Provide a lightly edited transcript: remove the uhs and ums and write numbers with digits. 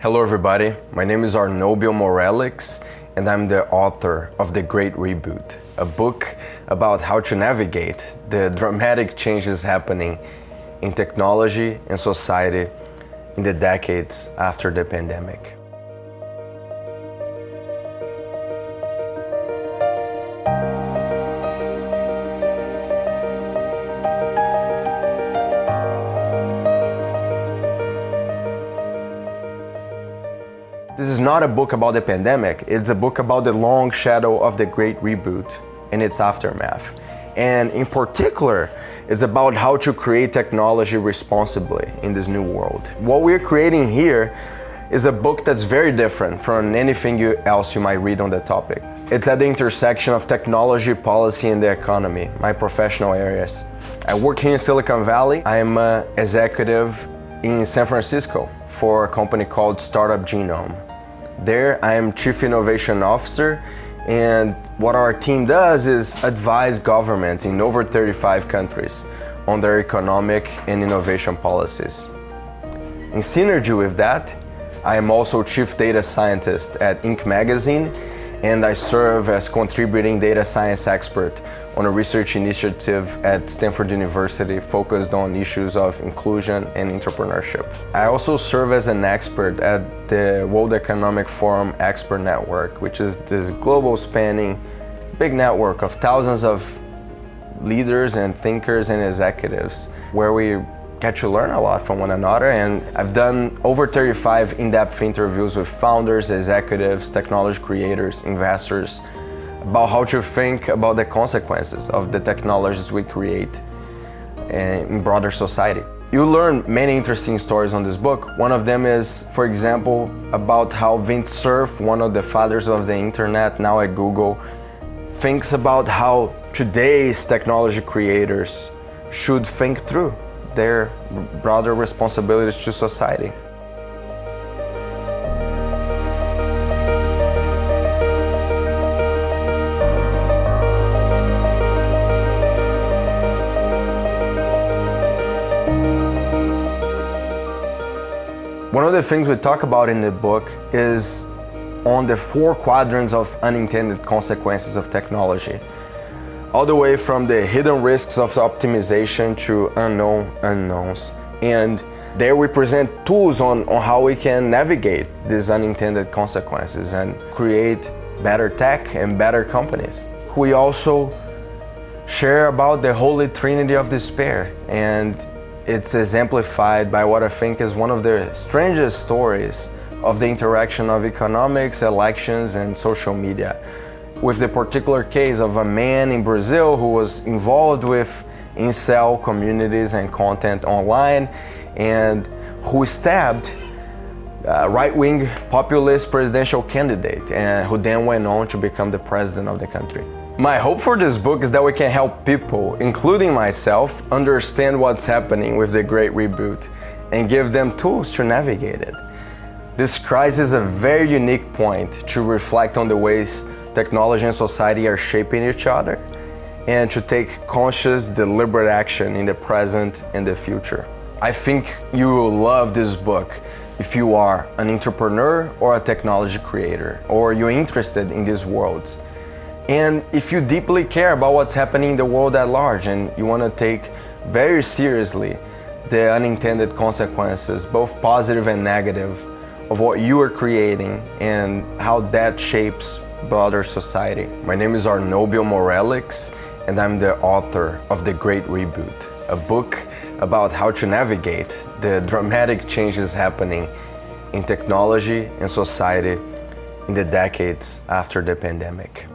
Hello everybody, my name is Arnobio Morelix and I'm the author of The Great Reboot, a book about how to navigate the dramatic changes happening in technology and society in the decades after the pandemic. This is not a book about the pandemic, it's a book about the long shadow of the Great Reboot and its aftermath. And in particular, it's about how to create technology responsibly in this new world. What we're creating here is a book that's very different from anything else you might read on the topic. It's at the intersection of technology, policy, and the economy, my professional areas. I work here in Silicon Valley. I'm an executive in San Francisco for a company called Startup Genome. There, I am Chief Innovation Officer, and what our team does is advise governments in over 35 countries on their economic and innovation policies. In synergy with that, I am also Chief Data Scientist at Inc. magazine, and I serve as contributing data science expert on a research initiative at Stanford University focused on issues of inclusion and entrepreneurship. I also serve as an expert at the World Economic Forum Expert Network, which is this global spanning big network of thousands of leaders and thinkers and executives where we get to learn a lot from one another. And I've done over 35 in-depth interviews with founders, executives, technology creators, investors, about how to think about the consequences of the technologies we create in broader society. You learn many interesting stories on this book. One of them is, for example, about how Vint Cerf, one of the fathers of the internet, now at Google, thinks about how today's technology creators should think through their broader responsibilities to society. One of the things we talk about in the book is on the 4 quadrants of unintended consequences of technology, all the way from the hidden risks of optimization to unknown unknowns. And there we present tools on how we can navigate these unintended consequences and create better tech and better companies. We also share about the holy trinity of despair, and it's exemplified by what I think is one of the strangest stories of the interaction of economics, elections, and social media, with the particular case of a man in Brazil who was involved with incel communities and content online and who stabbed a right-wing populist presidential candidate and who then went on to become the president of the country. My hope for this book is that we can help people, including myself, understand what's happening with the Great Reboot and give them tools to navigate it. This crisis is a very unique point to reflect on the ways technology and society are shaping each other and to take conscious, deliberate action in the present and the future. I think you will love this book if you are an entrepreneur or a technology creator, or you're interested in these worlds. And if you deeply care about what's happening in the world at large and you want to take very seriously the unintended consequences, both positive and negative, of what you are creating and how that shapes broader society. My name is Arnobio Morelix and I'm the author of The Great Reboot, a book about how to navigate the dramatic changes happening in technology and society in the decades after the pandemic.